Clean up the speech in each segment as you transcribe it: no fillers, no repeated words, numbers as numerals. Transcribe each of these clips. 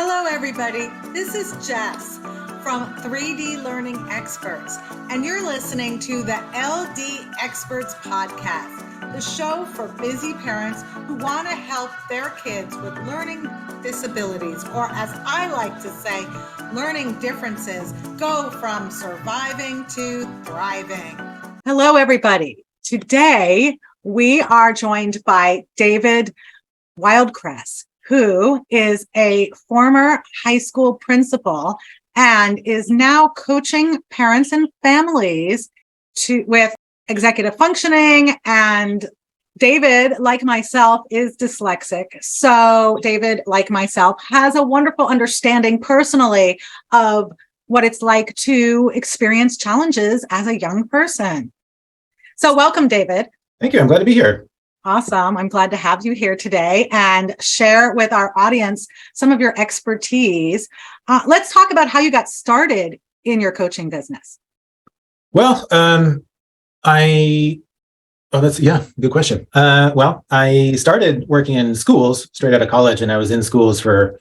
Hello, everybody. This is Jess from 3D Learning Experts, and you're listening to the LD Experts Podcast, the show for busy parents who want to help their kids with learning disabilities, or as I like to say, learning differences, go from surviving to thriving. Hello, everybody. Today, we are joined by David Wildkress, who is a former high school principal and is now coaching parents and families with executive functioning. And David, like myself, is dyslexic. So David, like myself, has a wonderful understanding personally of what it's like to experience challenges as a young person. So welcome, David. Thank you. I'm glad to be here. Awesome. I'm glad to have you here today and share with our audience some of your expertise. Let's talk about how you got started in your coaching business. Well, good question. I started working in schools straight out of college, and I was in schools for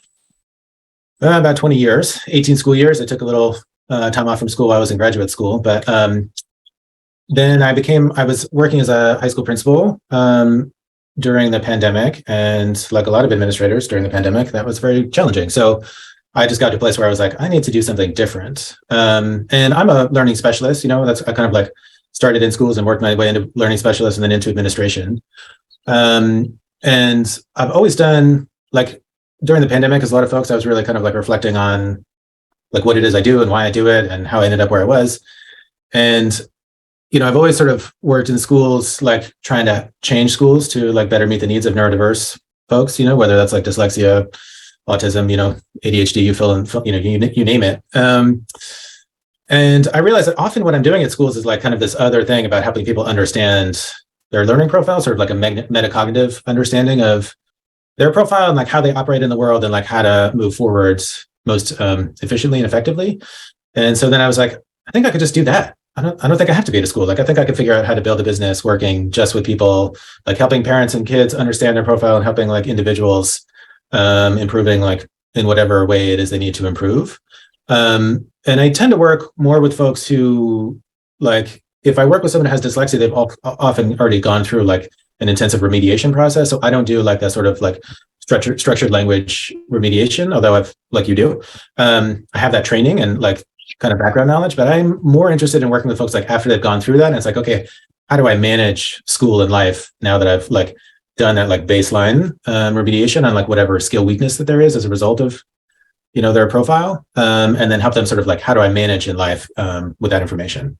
about 20 years, 18 school years. I took a little time off from school while I was in graduate school, but then I was working as a high school principal during the pandemic, and like a lot of administrators during the pandemic, that was very challenging. So I just got to a place where I was like, I need to do something different. And I'm a learning specialist, I kind of like started in schools and worked my way into learning specialist and then into administration. And I've always done, like, during the pandemic, as a lot of folks, I was really kind of like reflecting on like what it is I do and why I do it and how I ended up where I was. And I've always sort of worked in schools, like trying to change schools to like better meet the needs of neurodiverse folks, whether that's like dyslexia, autism, ADHD, you name it. And I realized that often what I'm doing at schools is like kind of this other thing about helping people understand their learning profile, sort of like a metacognitive understanding of their profile and like how they operate in the world and like how to move forward most efficiently and effectively. And so then I was like, I think I could just do that. I don't think I have to be at a school. Like, I think I could figure out how to build a business working just with people, like helping parents and kids understand their profile and helping like individuals improving like in whatever way it is they need to improve. And I tend to work more with folks who, like, if I work with someone who has dyslexia, they've often already gone through like an intensive remediation process. So I don't do like that sort of like structured language remediation, although I've, like you do, I have that training and like kind of background knowledge, but I'm more interested in working with folks like after they've gone through that. And it's like, okay, how do I manage school and life now that I've like done that like baseline remediation on like whatever skill weakness that there is as a result of, their profile, and then help them sort of like, how do I manage in life with that information?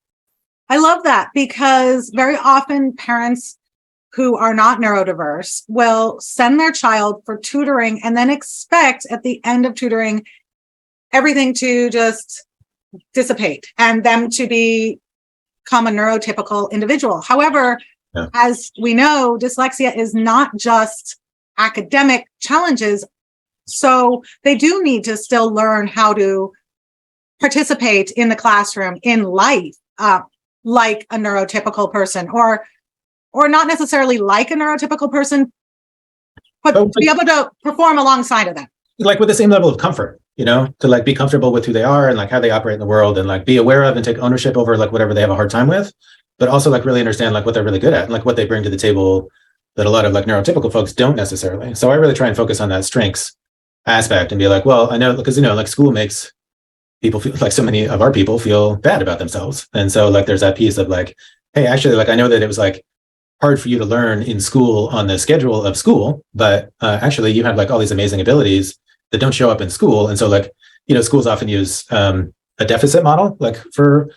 I love that, because very often parents who are not neurodiverse will send their child for tutoring and then expect at the end of tutoring everything to just dissipate and them to become a neurotypical individual. However, as we know, dyslexia is not just academic challenges. So they do need to still learn how to participate in the classroom, in life, like a neurotypical person, or not necessarily like a neurotypical person, but to be able to perform alongside of them. Like with the same level of comfort, to like be comfortable with who they are and like how they operate in the world and like be aware of and take ownership over like whatever they have a hard time with, but also like really understand like what they're really good at and like what they bring to the table that a lot of like neurotypical folks don't necessarily. So I really try and focus on that strengths aspect and be like, well, I know, because, like school makes people feel like so many of our people feel bad about themselves. And so like, there's that piece of like, hey, actually, like, I know that it was like hard for you to learn in school on the schedule of school, but actually you have like all these amazing abilities that don't show up in school. And so like, schools often use a deficit model, like for,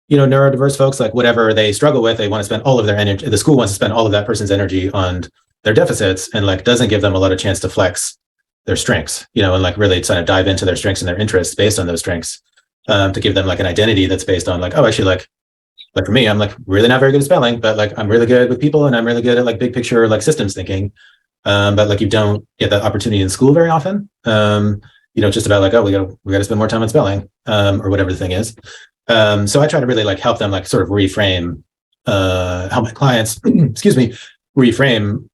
neurodiverse folks, like whatever they struggle with, they want to spend all of their energy. The school wants to spend all of that person's energy on their deficits and like doesn't give them a lot of chance to flex their strengths, and like really kind of dive into their strengths and their interests based on those strengths, to give them like an identity that's based on like, oh, actually like for me, I'm like really not very good at spelling, but like I'm really good with people and I'm really good at like big picture, like systems thinking. But like you don't get that opportunity in school very often. Just about like, oh, we got to spend more time on spelling, or whatever the thing is. So I try to really like help them like sort of reframe, help my clients, reframe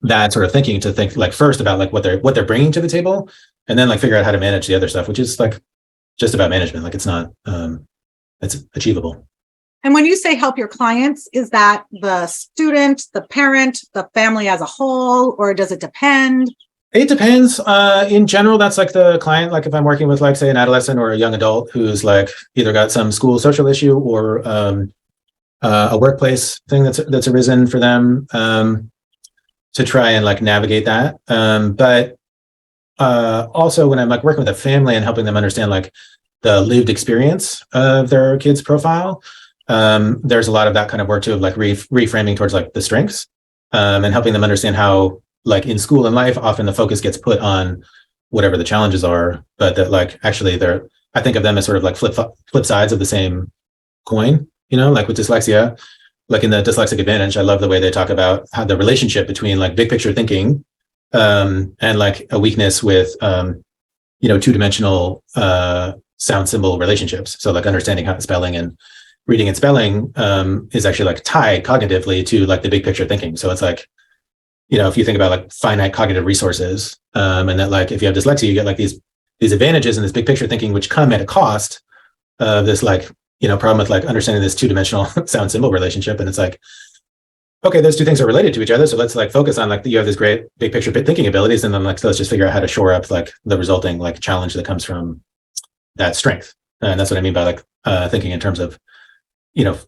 that sort of thinking to think like first about like what they're bringing to the table, and then like figure out how to manage the other stuff, which is like just about management. Like it's not, it's achievable. And when you say help your clients, is that the student, the parent, the family as a whole, or does it depend? It depends. In general, that's like the client. Like if I'm working with like say an adolescent or a young adult who's like either got some school social issue or a workplace thing that's arisen for them, to try and like navigate that. But also when I'm like working with a family and helping them understand like the lived experience of their kid's profile, there's a lot of that kind of work too, of like reframing towards like the strengths, and helping them understand how like in school and life, often the focus gets put on whatever the challenges are, but that like actually I think of them as sort of like flip sides of the same coin, you know, like with dyslexia, like in the Dyslexic Advantage, I love the way they talk about how the relationship between like big picture thinking, and like a weakness with, two-dimensional sound symbol relationships. So like understanding how spelling and reading and spelling is actually like tied cognitively to like the big picture thinking. So it's like, if you think about like finite cognitive resources, and that like if you have dyslexia, you get like these advantages in this big picture thinking, which come at a cost of this like, problem with like understanding this two-dimensional sound symbol relationship. And it's like, okay, those two things are related to each other. So let's like focus on like you have this great big picture thinking abilities, and then like so let's just figure out how to shore up like the resulting like challenge that comes from that strength. And that's what I mean by like thinking in terms of,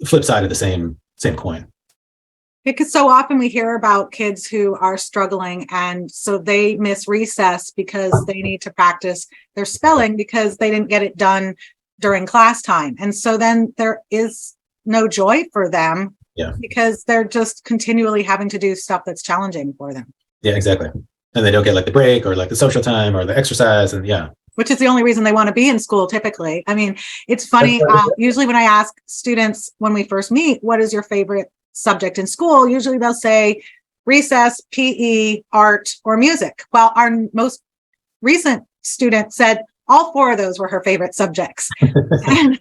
flip side of the same coin. Because so often we hear about kids who are struggling, and so they miss recess because they need to practice their spelling because they didn't get it done during class time. And so then there is no joy for them, because they're just continually having to do stuff that's challenging for them. Yeah, exactly. And they don't get like the break or like the social time or the exercise, and which is the only reason they want to be in school typically. I mean, it's funny. Usually when I ask students when we first meet, what is your favorite subject in school? Usually they'll say recess, PE, art, or music. Well, our most recent student said all four of those were her favorite subjects. And,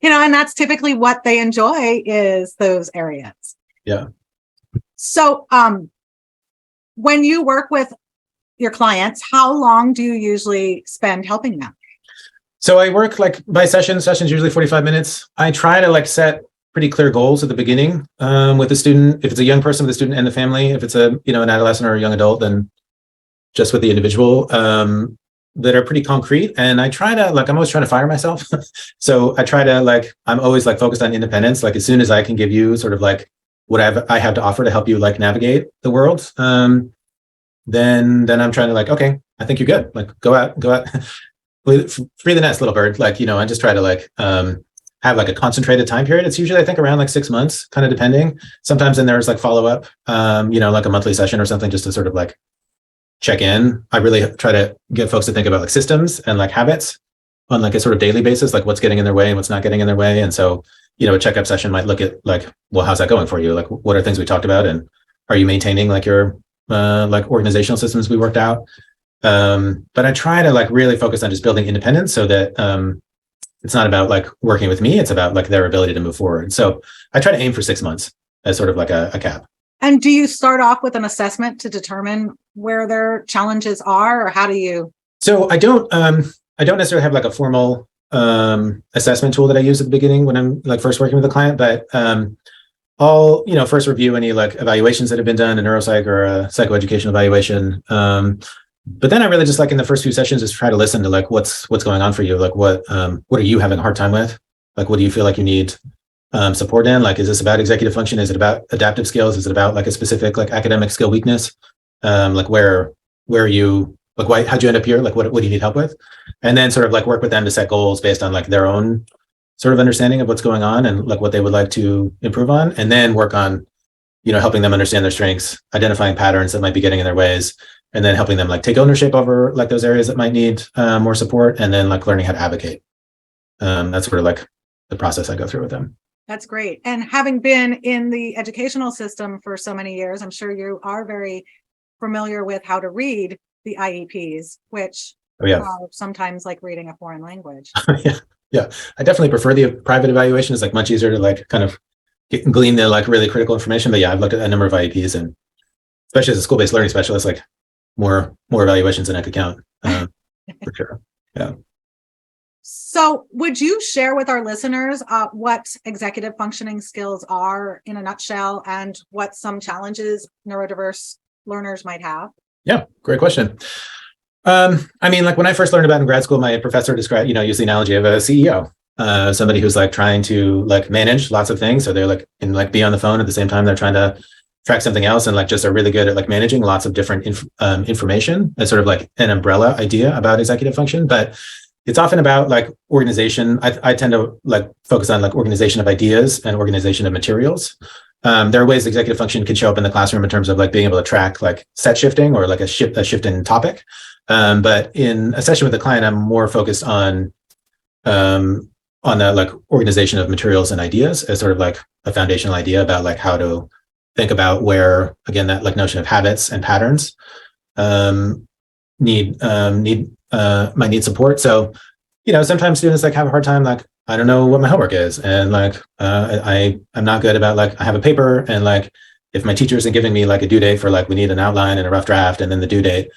and that's typically what they enjoy, is those areas. Yeah. So when you work with your clients, how long do you usually spend helping them? So I work like by sessions usually 45 minutes. I try to like set pretty clear goals at the beginning with the student. If it's a young person, with the student and the family. If it's an adolescent or a young adult, then just with the individual, that are pretty concrete. And I try to like, I'm always trying to fire myself. So I try to like, I'm always like focused on independence. Like as soon as I can give you sort of like what I have to offer to help you like navigate the world, then I'm trying to like, okay, I think you're good. Like go out, free the nest, little bird. Like, I just try to like, have like a concentrated time period. It's usually, I think, around like 6 months, kind of depending. Sometimes then there's like follow up, like a monthly session or something, just to sort of like check in. I really try to get folks to think about like systems and like habits on like a sort of daily basis, like what's getting in their way and what's not getting in their way. And so, a checkup session might look at like, well, how's that going for you? Like, what are things we talked about? And are you maintaining like your like organizational systems we worked out? But I try to like really focus on just building independence so that it's not about like working with me. It's about like their ability to move forward. So I try to aim for 6 months as sort of like a cap. And do you start off with an assessment to determine where their challenges are, or how do you? So I don't necessarily have like a formal assessment tool that I use at the beginning when I'm like first working with a client, but I'll first review any like evaluations that have been done, a neuropsych or a psychoeducational evaluation. But then I really just like in the first few sessions just try to listen to like what's going on for you, like what are you having a hard time with, like what do you feel like you need support in? Like, is this about executive function? Is it about adaptive skills? Is it about like a specific like academic skill weakness? Like where are you, like why, how'd you end up here? Like what do you need help with? And then sort of like work with them to set goals based on like their own sort of understanding of what's going on and like what they would like to improve on, and then work on, helping them understand their strengths, identifying patterns that might be getting in their ways, and then helping them like take ownership over like those areas that might need more support, and then like learning how to advocate. That's sort of like the process I go through with them. That's great. And having been in the educational system for so many years, I'm sure you are very familiar with how to read the IEPs, which are sometimes like reading a foreign language. Yeah. I definitely prefer the private evaluation. It's like much easier to like kind of glean the like really critical information. But yeah, I've looked at a number of IEPs, and especially as a school-based learning specialist, like more evaluations than I could count, for sure. Yeah. So would you share with our listeners what executive functioning skills are in a nutshell, and what some challenges neurodiverse learners might have? Yeah, great question. I mean, like when I first learned about it in grad school, my professor described, used the analogy of a CEO, somebody who's like trying to like manage lots of things. So they're like, and like be on the phone at the same time they're trying to track something else, and like just are really good at like managing lots of different information. It's sort of like an umbrella idea about executive function, but it's often about like organization. I tend to like focus on like organization of ideas and organization of materials. There are ways executive function can show up in the classroom in terms of like being able to track like set shifting or like a shift in topic. But in a session with a client, I'm more focused on the like organization of materials and ideas as sort of like a foundational idea about like how to think about where, again, that like notion of habits and patterns might need support. So, sometimes students like have a hard time, like, I don't know what my homework is. And like, I'm not good about like, I have a paper, and like, if my teacher isn't giving me like a due date for like, we need an outline and a rough draft, and then the due date,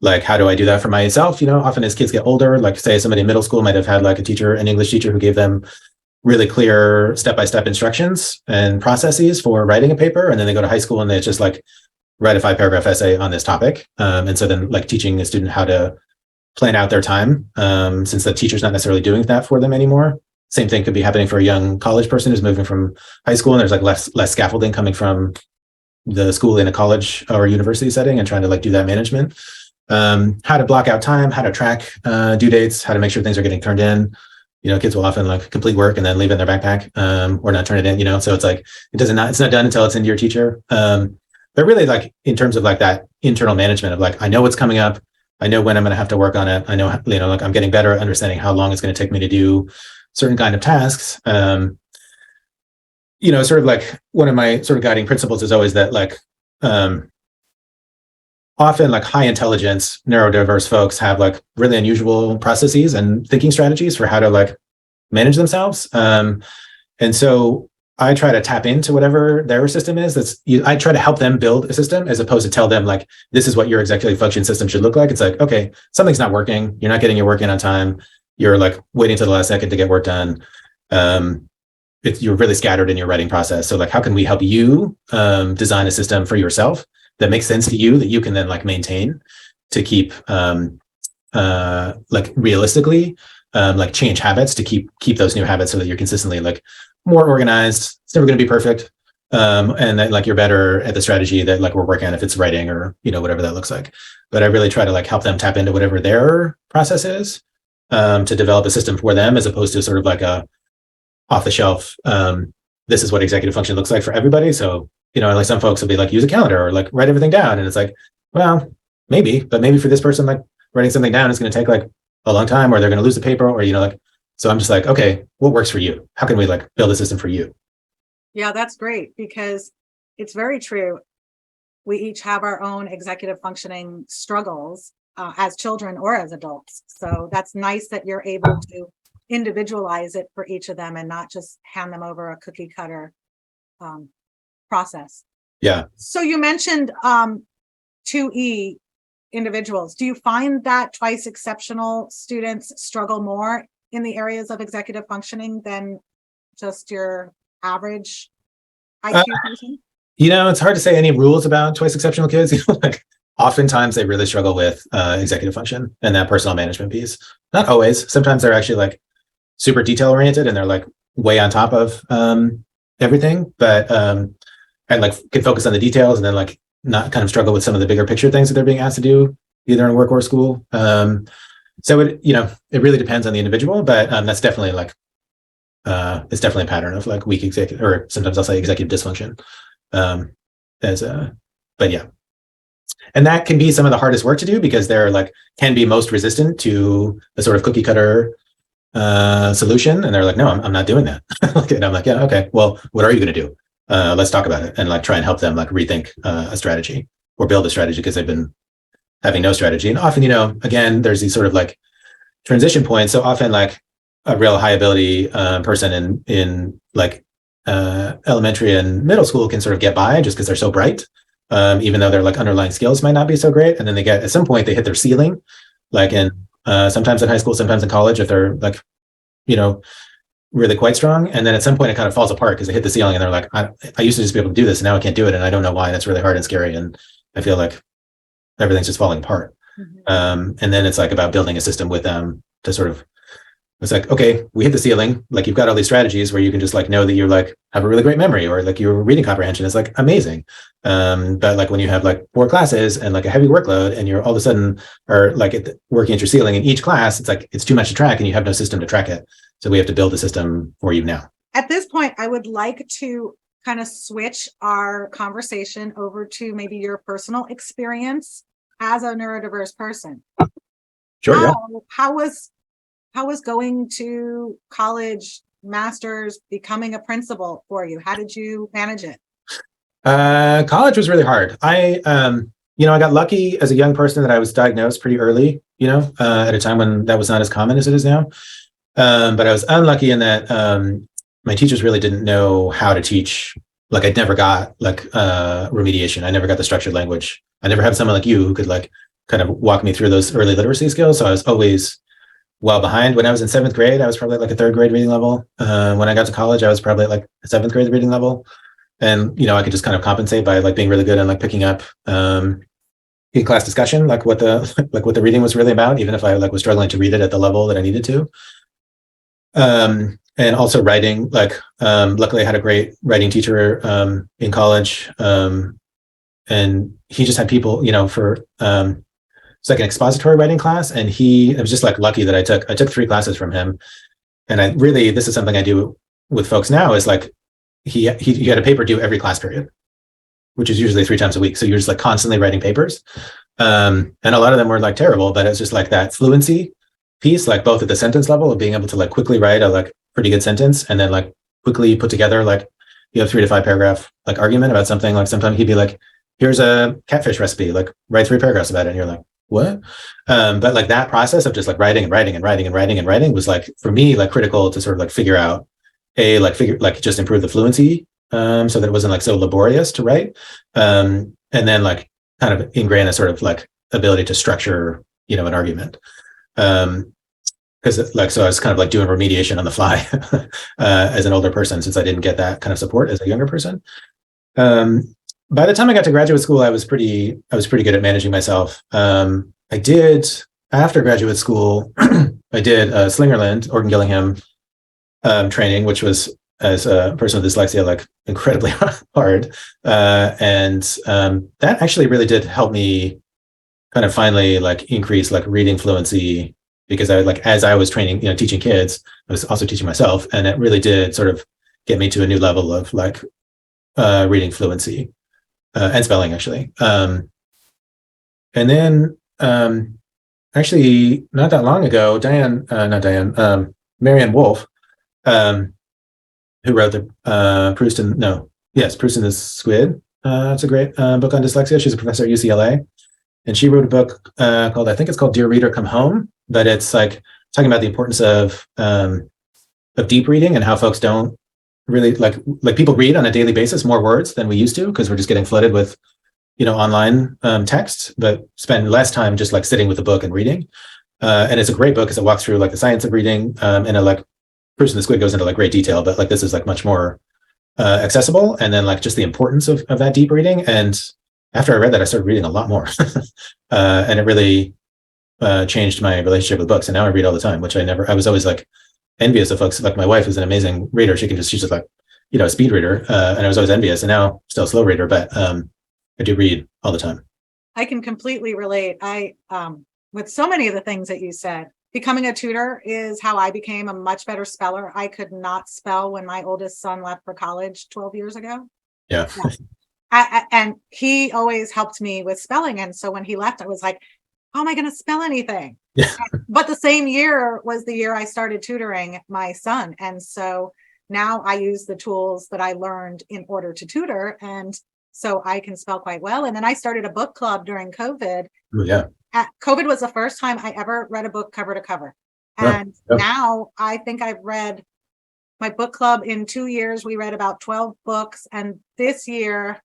like, how do I do that for myself? Often as kids get older, like say somebody in middle school might have had like an English teacher who gave them really clear step-by-step instructions and processes for writing a paper. And then they go to high school and they just like write a 5-paragraph essay on this topic. And so then like teaching a student how to plan out their time, since the teacher's not necessarily doing that for them anymore. Same thing could be happening for a young college person who's moving from high school, and there's like less scaffolding coming from the school in a college or university setting, and trying to like do that management. How to block out time, how to track due dates, how to make sure things are getting turned in. Kids will often like complete work and then leave it in their backpack, or not turn it in. So it's like it's not done until it's into your teacher. But really, like in terms of like that internal management of like, I know what's coming up, I know when I'm going to have to work on it. I know, like I'm getting better at understanding how long it's going to take me to do certain kind of tasks. Sort of like one of my sort of guiding principles is always that like, often like high intelligence neurodiverse folks have like really unusual processes and thinking strategies for how to like manage themselves. And so I try to tap into whatever their system is. I try to help them build a system as opposed to tell them like, this is what your executive function system should look like. It's like, okay, something's not working. You're not getting your work in on time. You're like waiting till the last second to get work done. You're really scattered in your writing process. So like, how can we help you design a system for yourself that makes sense to you, that you can then like maintain to keep like realistically like change habits to keep those new habits so that you're consistently like more organized. It's never going to be perfect. And that like you're better at the strategy that like we're working on, if it's writing or, whatever that looks like. But I really try to like help them tap into whatever their process is to develop a system for them, as opposed to sort of like a off the shelf. This is what executive function looks like for everybody. So, like some folks will be like, use a calendar or like write everything down. And it's like, well, but maybe for this person, like writing something down is going to take like a long time, or they're going to lose the paper, or, like, so I'm just like, okay, what works for you? How can we like build a system for you? Yeah, that's great, because it's very true. We each have our own executive functioning struggles as children or as adults. So that's nice that you're able to individualize it for each of them and not just hand them over a cookie cutter process. Yeah. So you mentioned 2E individuals. Do you find that twice exceptional students struggle more in the areas of executive functioning than just your average IQ person? It's hard to say any rules about twice exceptional kids. Like oftentimes they really struggle with executive function and that personal management piece. Not always. Sometimes they're actually like super detail oriented and they're like way on top of everything, but and like can focus on the details and then like not kind of struggle with some of the bigger picture things that they're being asked to do either in work or school. So it really depends on the individual, but that's definitely like it's definitely a pattern of like weak executive, or sometimes I'll say executive dysfunction. But yeah, and that can be some of the hardest work to do because they're like can be most resistant to the sort of cookie cutter solution, and they're like, no, I'm not doing that. And I'm like, yeah, okay, well, what are you going to do? Let's talk about it and like try and help them like rethink a strategy or build a strategy because they've been having no strategy. And often, again, there's these sort of like transition points. So often like a real high ability person in like elementary and middle school can sort of get by just because they're so bright. even though their like underlying skills might not be so great. And then they get, at some point, they hit their ceiling, like in sometimes in high school, sometimes in college, if they're like, you know, really quite strong. And then at some point it kind of falls apart because they hit the ceiling and they're like, I used to just be able to do this and now I can't do it. And I don't know why. And it's really hard and scary. And I feel like everything's just falling apart. And then it's like about building a system with them to sort of, it's like, okay, we hit the ceiling. Like you've got all these strategies where you can just like know that you like have a really great memory or like your reading comprehension is like amazing. But like when you have like 4 classes and like a heavy workload and you're all of a sudden are like working at your ceiling in each class, it's like, it's too much to track and you have no system to track it. So we have to build a system for you now. At this point, I would like to kind of switch our conversation over to maybe your personal experience as a neurodiverse person. Sure. Yeah. How was going to college, master's, becoming a principal for you? How did you manage it? College was really hard. I got lucky as a young person that I was diagnosed pretty early, at a time when that was not as common as it is now. But I was unlucky in that my teachers really didn't know how to teach. Like I never got like remediation. I never got the structured language. I never had someone like you who could like kind of walk me through those early literacy skills. So I was always well behind. When I was in 7th grade, I was probably like a 3rd grade reading level. When I got to college, I was probably like a 7th grade reading level. And, I could just kind of compensate by like being really good and like picking up in class discussion, like what the reading was really about, even if I like was struggling to read it at the level that I needed to. And also writing, like, luckily I had a great writing teacher in college. And he just had people, for it's like an expository writing class. And it was just like lucky that I took 3 classes from him. And this is something I do with folks now is like, he had a paper due every class period, which is usually 3 times a week. So you're just like constantly writing papers. And a lot of them were like terrible, but it's just like that fluency piece, like both at the sentence level of being able to like quickly write a like pretty good sentence and then like quickly put together like, 3 to 5 paragraph like argument about something. Like sometimes he'd be like, here's a catfish recipe, like write 3 paragraphs about it. And you're like, what? But like that process of just like writing and writing and writing and writing and writing was like, for me, like critical to sort of like figure out just improve the fluency, so that it wasn't like so laborious to write. And then like kind of ingrain a sort of like ability to structure, an argument. Because like, so I was kind of like doing remediation on the fly as an older person, since I didn't get that kind of support as a younger person. By the time I got to graduate school, I was pretty good at managing myself. I did, after graduate school, I did Slingerland, Orton Gillingham training, which was, as a person with dyslexia, like incredibly hard. And that actually really did help me kind of finally like increase like reading fluency, because I like, as I was training, teaching kids, I was also teaching myself. And it really did sort of get me to a new level of like reading fluency and spelling actually. And then actually not that long ago, Marianne Wolf, who wrote the Proust and the Squid. It's a great book on dyslexia. She's a professor at UCLA, and she wrote a book called, I think it's called Dear Reader, Come Home. But it's like talking about the importance of deep reading and how folks don't really like people read on a daily basis more words than we used to, because we're just getting flooded with online text, but spend less time just like sitting with a book and reading. And it's a great book because it walks through like the science of reading, and it like Proust and the Squid goes into like great detail, but like this is like much more accessible, and then like just the importance of that deep reading. And after I read that, I started reading a lot more, and it really changed my relationship with books. And now I read all the time, which I was always like envious of folks. Like my wife is an amazing reader. She's just like, a speed reader. And I was always envious, and now still a slow reader, but I do read all the time. I can completely relate. With so many of the things that you said, becoming a tutor is how I became a much better speller. I could not spell when my oldest son left for college 12 years ago. Yeah. And he always helped me with spelling. And so when he left, I was like, how am I going to spell anything? Yeah. But the same year was the year I started tutoring my son. And so now I use the tools that I learned in order to tutor. And so I can spell quite well. And then I started a book club during COVID. Oh, yeah. COVID was the first time I ever read a book cover to cover. And now I think I've read my book club in 2 years. We read about 12 books. And this year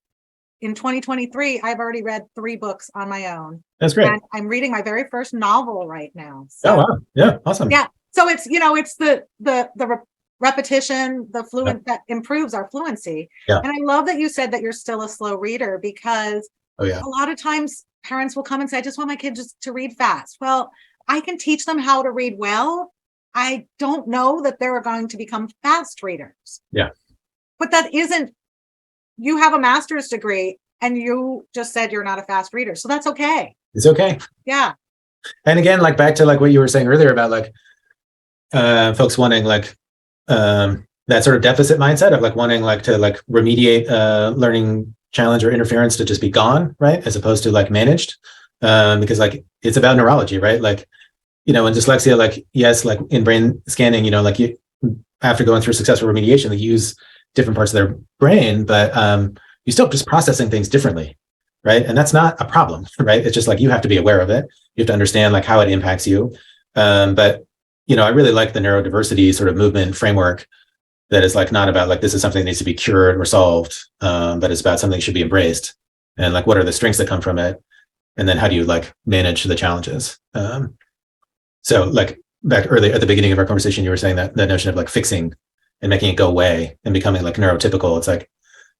in 2023, I've already read 3 books on my own. That's great. And I'm reading my very first novel right now. So, oh, wow. Yeah. Awesome. Yeah. So it's, it's the repetition, the fluent that improves our fluency. Yeah. And I love that you said that you're still a slow reader, because a lot of times parents will come and say, I just want my kids just to read fast. Well, I can teach them how to read well. I don't know that they're going to become fast readers. Yeah. But that isn't, you have a master's degree and you just said you're not a fast reader. So that's okay. It's okay. Yeah. And again, like back to like what you were saying earlier about like folks wanting like that sort of deficit mindset of like wanting like to like remediate learning challenge or interference to just be gone, right? As opposed to like managed, because like it's about neurology, right? Like, in dyslexia, like, yes, like in brain scanning, like you, after going through successful remediation, they use different parts of their brain, but you're still just processing things differently, right? And that's not a problem, right? It's just like you have to be aware of it. You have to understand like how it impacts you. But I really like the neurodiversity sort of movement framework that is like not about like this is something that needs to be cured or solved, but it's about something that should be embraced. And like what are the strengths that come from it? And then how do you like manage the challenges? So like back early at the beginning of our conversation, you were saying that notion of like fixing and making it go away and becoming like neurotypical. It's like,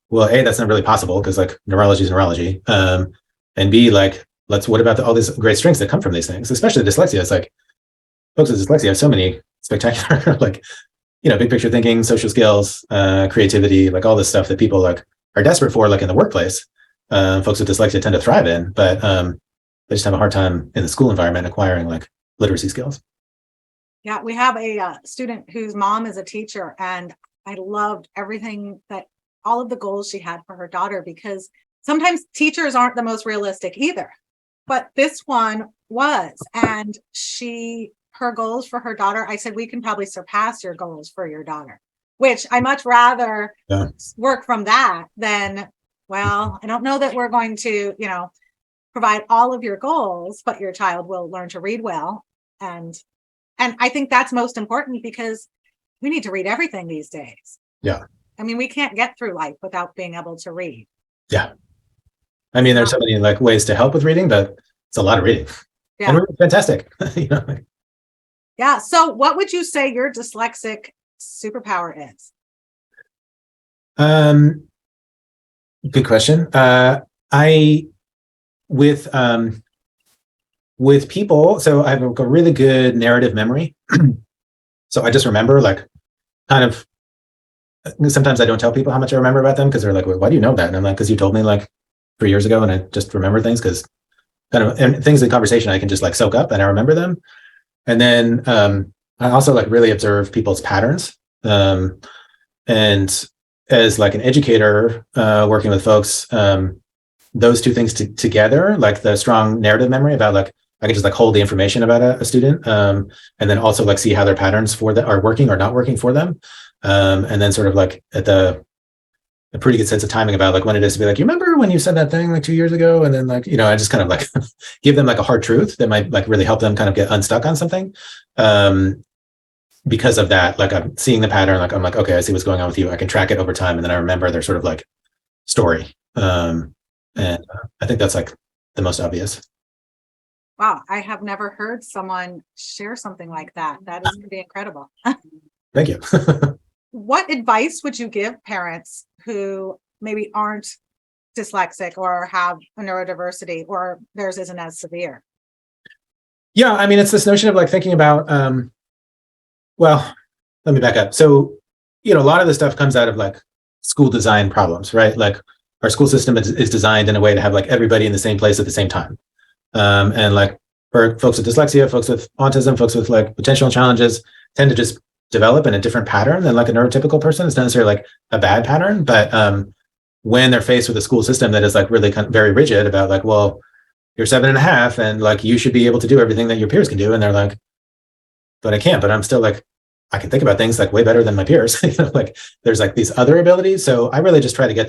well, A, that's not really possible because like neurology is neurology. And B, like, what about all these great strengths that come from these things, especially dyslexia? It's like folks with dyslexia have so many spectacular, like, big picture thinking, social skills, creativity, like all this stuff that people like are desperate for, like in the workplace. Folks with dyslexia tend to thrive in, but they just have a hard time in the school environment acquiring like literacy skills. Yeah, we have a student whose mom is a teacher, and I loved everything all of the goals she had for her daughter, because sometimes teachers aren't the most realistic either, but this one was, and her goals for her daughter, I said, we can probably surpass your goals for your daughter, which I much rather work from that than, well, I don't know that we're going to, provide all of your goals, but your child will learn to read well. And I think that's most important, because we need to read everything these days. Yeah. I mean, we can't get through life without being able to read. Yeah. I mean, there's so many like ways to help with reading, but it's a lot of reading. Yeah. And it's fantastic. Yeah. So what would you say your dyslexic superpower is? Good question. With people, so I have a really good narrative memory. So I just remember like kind of, sometimes I don't tell people how much I remember about them because they're like, well, why do you know that? And I'm like, because you told me like 3 years ago, and I just remember things because and things in conversation I can just like soak up and I remember them. And then I also like really observe people's patterns. And as like an educator working with folks, those two things together, like the strong narrative memory about like, I can just like hold the information about a student, and then also like see how their patterns for that are working or not working for them. And then sort of like at a pretty good sense of timing about like when it is to be like, you remember when you said that thing like 2 years ago? And then like, I just kind of like give them like a hard truth that might like really help them kind of get unstuck on something. Because of that, like I'm seeing the pattern, like I'm like, okay, I see what's going on with you. I can track it over time. And then I remember their sort of like story. And I think that's like the most obvious. Wow. I have never heard someone share something like that. That is pretty incredible. Thank you. What advice would you give parents who maybe aren't dyslexic or have a neurodiversity or theirs isn't as severe? Yeah. I mean, it's this notion of like thinking about, well, let me back up. So, a lot of this stuff comes out of like school design problems, right? Like our school system is designed in a way to have like everybody in the same place at the same time. And like for folks with dyslexia, folks with autism, folks with like potential challenges tend to just develop in a different pattern than like a neurotypical person. It's not necessarily like a bad pattern, but when they're faced with a school system that is like really kind of very rigid about like, well, you're 7.5 and like you should be able to do everything that your peers can do. And they're like, but I can't, but I'm still like, I can think about things like way better than my peers. Like there's like these other abilities. So I really just try to get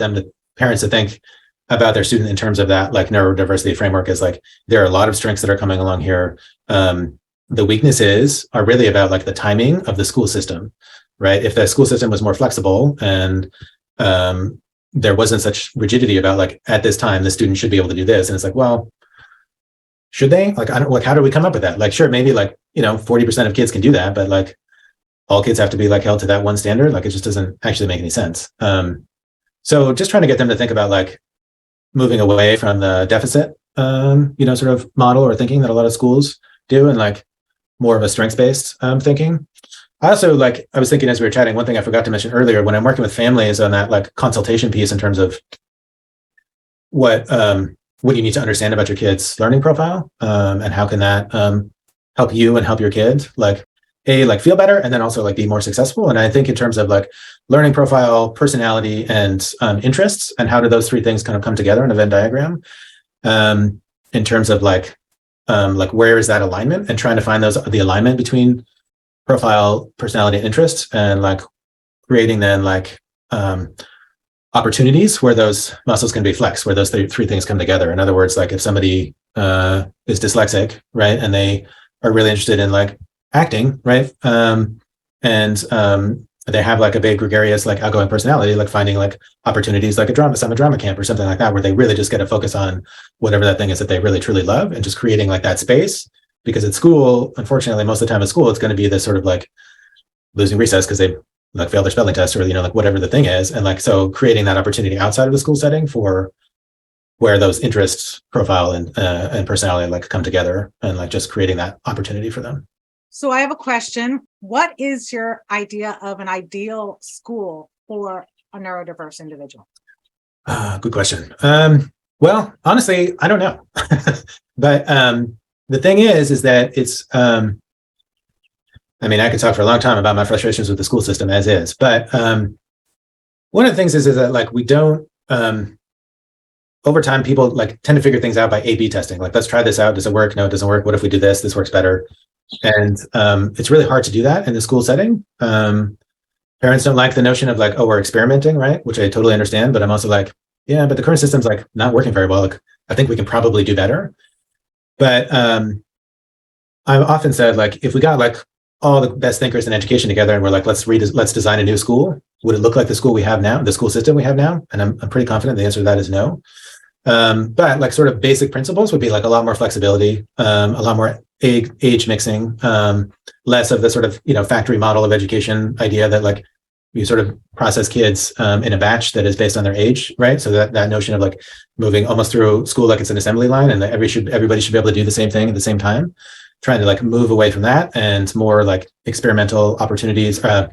parents to think about their student in terms of that like neurodiversity framework is like, there are a lot of strengths that are coming along here. The weaknesses are really about like the timing of the school system, right? If the school system was more flexible and there wasn't such rigidity about like, at this time, the student should be able to do this. And it's like, well, should they? Like, I don't like, how do we come up with that? Like, sure, maybe like, 40% of kids can do that, but like all kids have to be like held to that one standard. Like, it just doesn't actually make any sense. So just trying to get them to think about like moving away from the deficit, sort of model or thinking that a lot of schools do, and like more of a strengths-based thinking. I also I was thinking as we were chatting, one thing I forgot to mention earlier, when I'm working with families on that like consultation piece in terms of what you need to understand about your kid's learning profile, and how can that help you and help your kid like feel better, and then also like be more successful. And I think in terms of like learning profile, personality, and interests, and how do those three things kind of come together in a Venn diagram, in terms of like where is that alignment, and trying to find the alignment between profile, personality, and interests, and like creating then like opportunities where those muscles can be flexed, where those three things come together. In other words, like if somebody is dyslexic, right, and they are really interested in like acting, right, and they have like a big gregarious like outgoing personality, like finding like opportunities like a summer drama camp or something like that, where they really just get to focus on whatever that thing is that they really truly love, and just creating like that space. Because at school, unfortunately, most of the time at school, it's going to be this sort of like losing recess because they like failed their spelling test, or like whatever the thing is. And like, so creating that opportunity outside of the school setting for where those interests, profile, and personality like come together, and like just creating that opportunity for them. So I have a question. What is your idea of an ideal school for a neurodiverse individual? Good question. Well, honestly, I don't know. But the thing is that it's, I mean, I could talk for a long time about my frustrations with the school system as is, but one of the things is that like we don't, over time, people like tend to figure things out by A/B testing. Like, let's try this out. Does it work? No, it doesn't work. What if we do this? This works better. And it's really hard to do that in the school setting. Parents don't like the notion of like, oh, we're experimenting, right? Which I totally understand, but I'm also like, yeah, but the current system's like not working very well. Like, I think we can probably do better. But I've often said, like, if we got like all the best thinkers in education together and we're like, let's design a new school, would it look like the school we have now, the school system we have now? And I'm pretty confident the answer to that is no. But like sort of basic principles would be like a lot more flexibility, a lot more age mixing, less of the sort of, factory model of education idea that like you sort of process kids in a batch that is based on their age, right? So that notion of like moving almost through school like it's an assembly line, and that everybody should be able to do the same thing at the same time. Trying to like move away from that and more like experiential opportunities to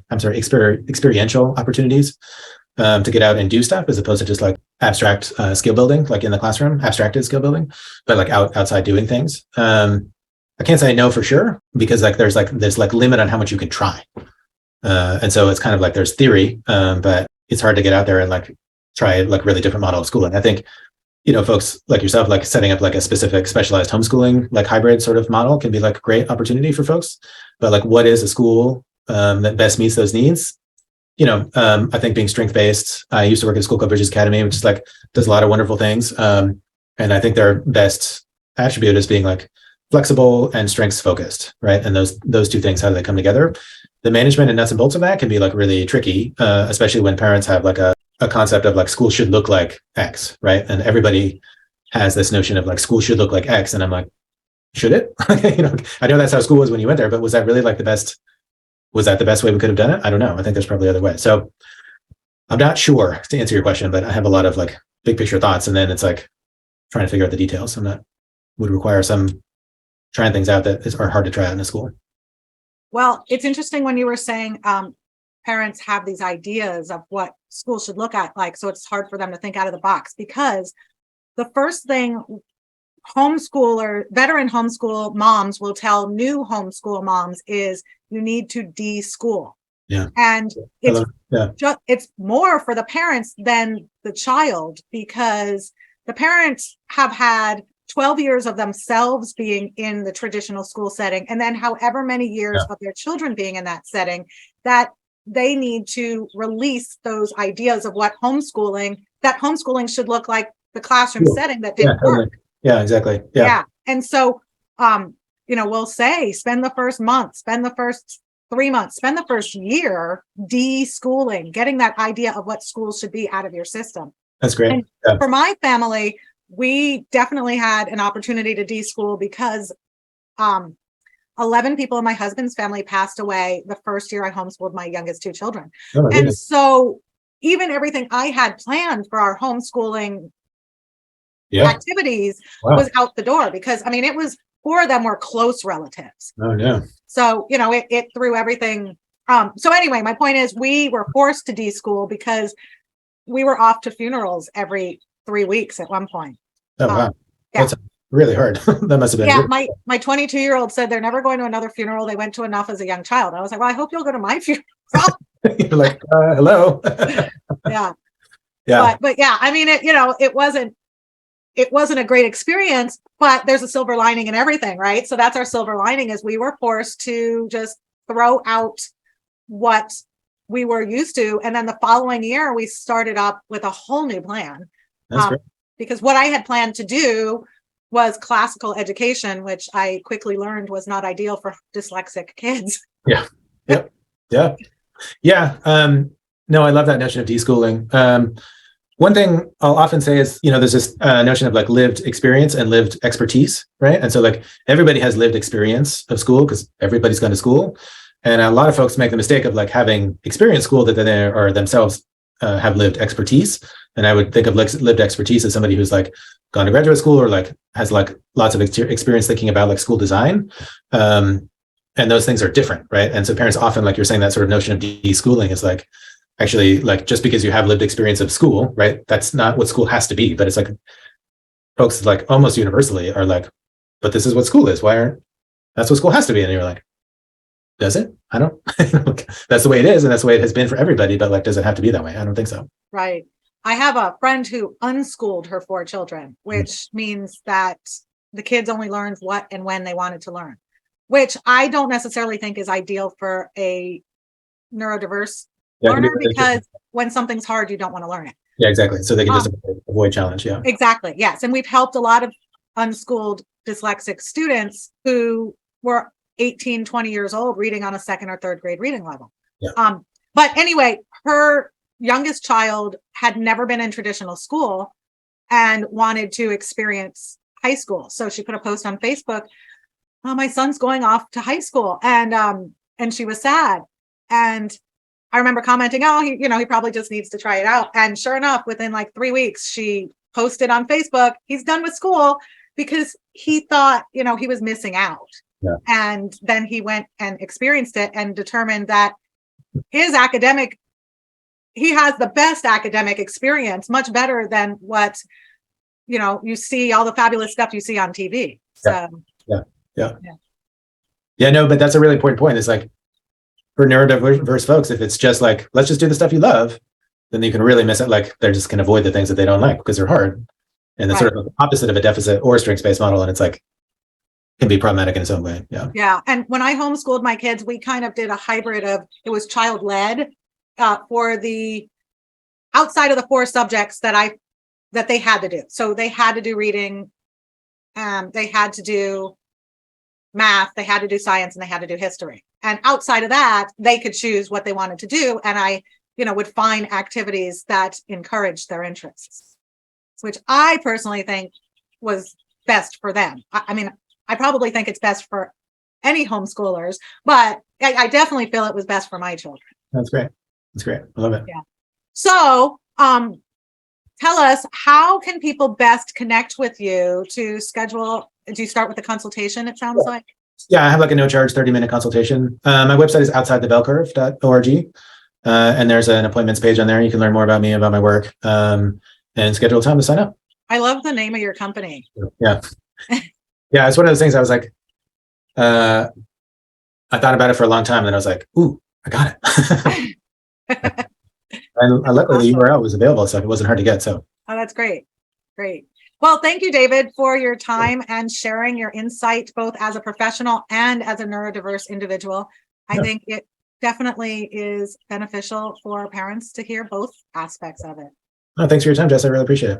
get out and do stuff, as opposed to just like abstract skill building, like in the classroom, abstracted skill building, but like outside doing things. I can't say no for sure, because like there's limit on how much you can try. And so it's kind of like there's theory, but it's hard to get out there and like try like really different model of schooling. I think, folks like yourself, like setting up like a specific specialized homeschooling, like hybrid sort of model can be like a great opportunity for folks. But like, what is a school that best meets those needs? I think being strength-based, I used to work at a school called Bridges Academy, which is like, does a lot of wonderful things. And I think their best attribute is being like flexible and strengths focused, right? And those two things, how do they come together? The management and nuts and bolts of that can be like really tricky, especially when parents have like a concept of like school should look like X, right? And everybody has this notion of like school should look like X. And I'm like, should it? I know that's how school was when you went there, but was that really like was that the best way we could have done it? I don't know. I think there's probably other ways. So I'm not sure to answer your question, but I have a lot of like big picture thoughts. And then it's like trying to figure out the details. Would require some trying things out that are hard to try out in a school. Well, it's interesting when you were saying parents have these ideas of what school should look like. So it's hard for them to think out of the box, because the first thing veteran homeschool moms will tell new homeschool moms is you need to de-school. Yeah. And it's more for the parents than the child, because the parents have had 12 years of themselves being in the traditional school setting, and then however many years of their children being in that setting, that they need to release those ideas of what homeschooling should look like, the classroom setting that didn't work. Yeah, exactly. Yeah. And so, we'll say, spend the first month, spend the first 3 months, spend the first year de-schooling, getting that idea of what schools should be out of your system. That's great. And Yeah. for my family, we definitely had an opportunity to de-school because 11 people in my husband's family passed away the first year I homeschooled my youngest 2 children. Oh my And goodness. so even everything I had planned for our homeschooling Yeah. activities Wow. was out the door because, I mean, it was 4 of them were close relatives. Oh no. So, you know, it threw everything. So anyway, my point is we were forced to de-school because we were off to funerals every 3 weeks at one point. Oh wow. Yeah. That's really hard. That must have been. Yeah, really my 22-year-old said they're never going to another funeral. They went to enough as a young child. I was like, well, I hope you'll go to my funeral. You're like, hello. Yeah. Yeah. But yeah, I mean, it wasn't a great experience, but there's a silver lining in everything, right? So that's our silver lining is we were forced to just throw out what we were used to. And then the following year, we started up with a whole new plan. That's great. Because what I had planned to do was classical education, which I quickly learned was not ideal for dyslexic kids. Yeah. Yep. Yeah. Yeah. No, I love that notion of deschooling. One thing I'll often say is, there's this notion of like lived experience and lived expertise, right? And so like everybody has lived experience of school because everybody's gone to school. And a lot of folks make the mistake of like having experienced school that they or themselves have lived expertise. And I would think of lived expertise as somebody who's like gone to graduate school or like has like lots of experience thinking about like school design. And those things are different, right? And so parents often, like you're saying, that sort of notion of deschooling is like, actually, like just because you have lived experience of school, right? That's not what school has to be. But it's like folks like almost universally are like, but this is what school is. That's what school has to be. And you're like, does it? I don't, that's the way it is. And that's the way it has been for everybody. But like, does it have to be that way? I don't think so. Right. I have a friend who unschooled her 4 children, which means that the kids only learned what and when they wanted to learn, which I don't necessarily think is ideal for a neurodiverse learner because when something's hard, you don't want to learn it. Yeah, exactly. So they can just avoid challenge. Yeah, exactly. Yes. And we've helped a lot of unschooled dyslexic students who were 18, 20 years old reading on a 2nd or 3rd grade reading level. Yeah. But anyway, her youngest child had never been in traditional school and wanted to experience high school. So she put a post on Facebook, oh, my son's going off to high school. And she was sad. And I remember commenting, oh, he probably just needs to try it out. And sure enough, within like 3 weeks, she posted on Facebook, he's done with school because he thought, he was missing out. Yeah. And then he went and experienced it and determined that he has the best academic experience, much better than what, you see all the fabulous stuff you see on TV. So, yeah, no, but that's a really important point. It's like, for neurodiverse folks, if it's just like, let's just do the stuff you love, then you can really miss it. Like they just can avoid the things that they don't like because they're hard. And it's sort of the opposite of a deficit or strengths-based model. And it's like, can be problematic in its own way. Yeah. Yeah. And when I homeschooled my kids, we kind of did a hybrid of, it was child-led for the outside of the 4 subjects that they had to do. So they had to do reading, they had to do math, they had to do science, and they had to do history. And outside of that, they could choose what they wanted to do. And I, would find activities that encouraged their interests, which I personally think was best for them. I mean, I probably think it's best for any homeschoolers, but I definitely feel it was best for my children. That's great. That's great. I love it. Yeah. So, tell us, how can people best connect with you to schedule? Do you start with a consultation, it sounds like? Yeah, I have like a no charge 30-minute consultation. My website is outsidethebellcurve.org. And there's an appointments page on there. You can learn more about me, about my work, and schedule a time to sign up. I love the name of your company. Yeah. Yeah, it's one of those things I was like, I thought about it for a long time. And then I was like, ooh, I got it. And luckily the URL was available, so it wasn't hard to get. So, oh, that's great. Great. Well, thank you, David, for your time and sharing your insight, both as a professional and as a neurodiverse individual. I think it definitely is beneficial for parents to hear both aspects of it. Oh, thanks for your time, Jess. I really appreciate it.